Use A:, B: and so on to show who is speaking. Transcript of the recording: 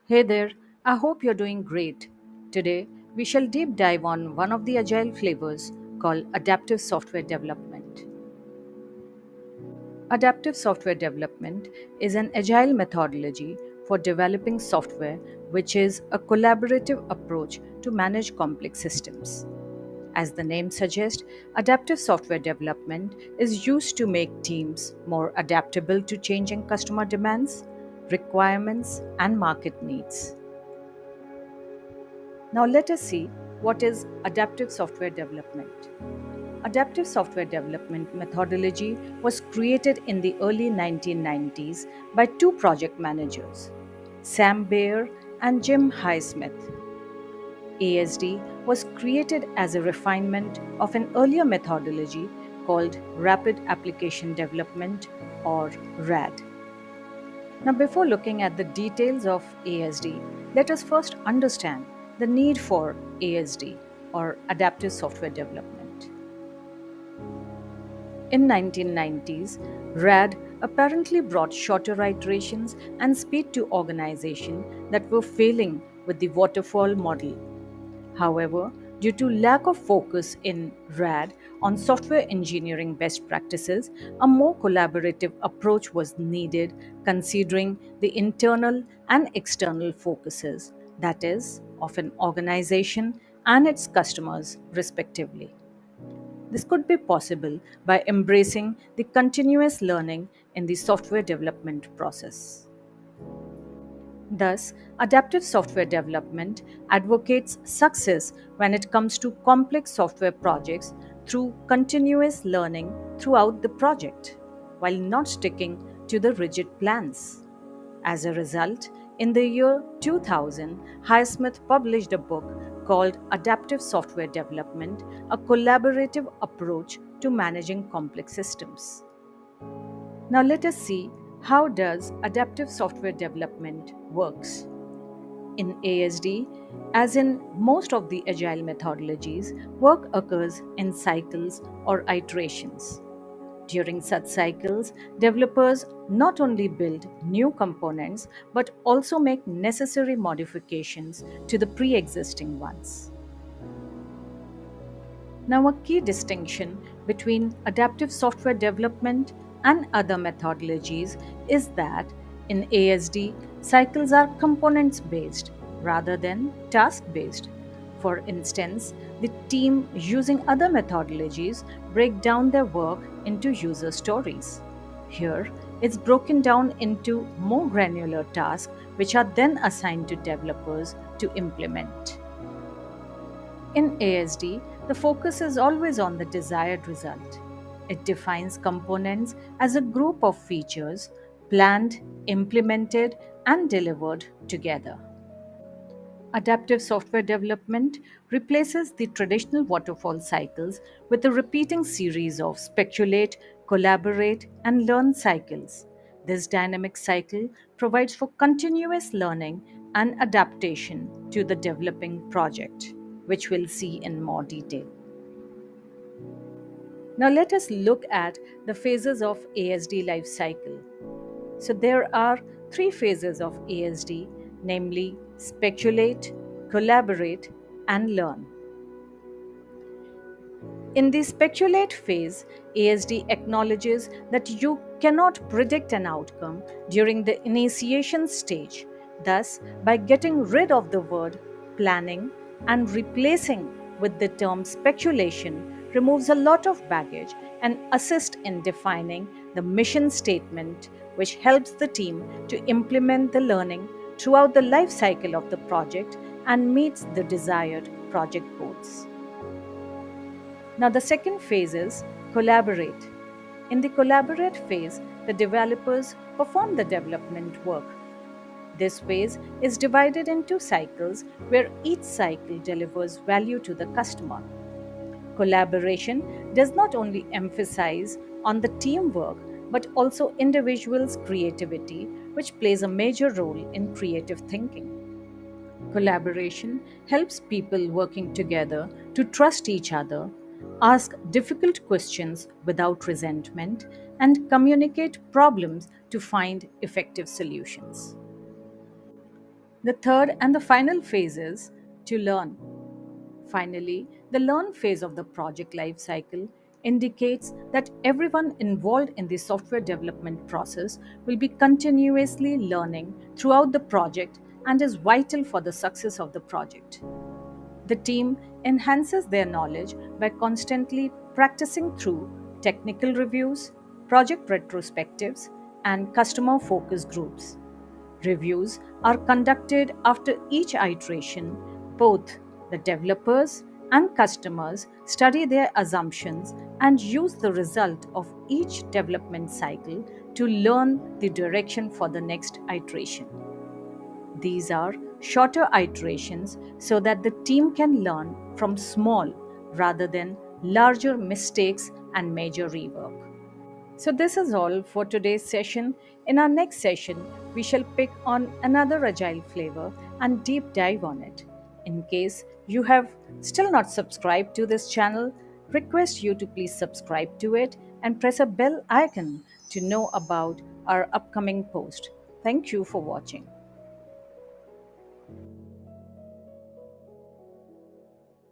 A: Hey there, I hope you're doing great. Today, we shall deep dive on one of the agile flavors called adaptive software development. Adaptive software development is an agile methodology for developing software which is a collaborative approach to manage complex systems. As the name suggests, adaptive software development is used to make teams more adaptable to changing customer demands, requirements, and market needs. Now, let us see what is adaptive software development. Adaptive software development methodology was created in the early 1990s by two project managers, Sam Bayer and Jim Highsmith. ASD was created as a refinement of an earlier methodology called Rapid Application Development or RAD. Now, before looking at the details of ASD, let us first understand the need for ASD or adaptive software development. In 1990s, RAD apparently brought shorter iterations and speed to organizations that were failing with the waterfall model. However, due to lack of focus in RAD on software engineering best practices, a more collaborative approach was needed considering the internal and external focuses, that is, of an organization and its customers, respectively. This could be possible by embracing the continuous learning in the software development process. Thus, adaptive software development advocates success when it comes to complex software projects through continuous learning throughout the project, while not sticking to the rigid plans. As a result, in the year 2000, Highsmith published a book called Adaptive Software Development, a collaborative approach to managing complex systems. Now let us see how does adaptive software development works. In ASD, as in most of the agile methodologies, work occurs in cycles or iterations. During such cycles, developers not only build new components but also make necessary modifications to the pre existing ones. Now, a key distinction between adaptive software development and other methodologies is that in ASD, cycles are components based rather than task based. For instance, the team using other methodologies break down their work into user stories. Here, it's broken down into more granular tasks which are then assigned to developers to implement. In ASD, the focus is always on the desired result. It defines components as a group of features planned, implemented, and delivered together. Adaptive software development replaces the traditional waterfall cycles with a repeating series of speculate, collaborate, and learn cycles. This dynamic cycle provides for continuous learning and adaptation to the developing project, which we'll see in more detail. Now, let us look at the phases of ASD life cycle. So there are three phases of ASD, namely speculate, collaborate, and learn. In the speculate phase, ASD acknowledges that you cannot predict an outcome during the initiation stage. Thus, by getting rid of the word planning and replacing with the term speculation removes a lot of baggage and assists in defining the mission statement, which helps the team to implement the learning throughout the life cycle of the project and meets the desired project goals. Now, the second phase is collaborate. In the collaborate phase, the developers perform the development work. This phase is divided into cycles where each cycle delivers value to the customer. Collaboration does not only emphasize on the teamwork but also individuals' creativity, which plays a major role in creative thinking. Collaboration helps people working together to trust each other, ask difficult questions without resentment, and communicate problems to find effective solutions. The third and the final phase is to learn. Finally, the learn phase of the project life cycle indicates that everyone involved in the software development process will be continuously learning throughout the project and is vital for the success of the project. The team enhances their knowledge by constantly practicing through technical reviews, project retrospectives, and customer focus groups. Reviews are conducted after each iteration. Both the developers and customers study their assumptions and use the result of each development cycle to learn the direction for the next iteration. These are shorter iterations so that the team can learn from small rather than larger mistakes and major rework. So, this is all for today's session. In our next session, we shall pick on another agile flavor and deep dive on it. In case you have still not subscribed to this channel, request you to please subscribe to it and press a bell icon to know about our upcoming post. Thank you for watching.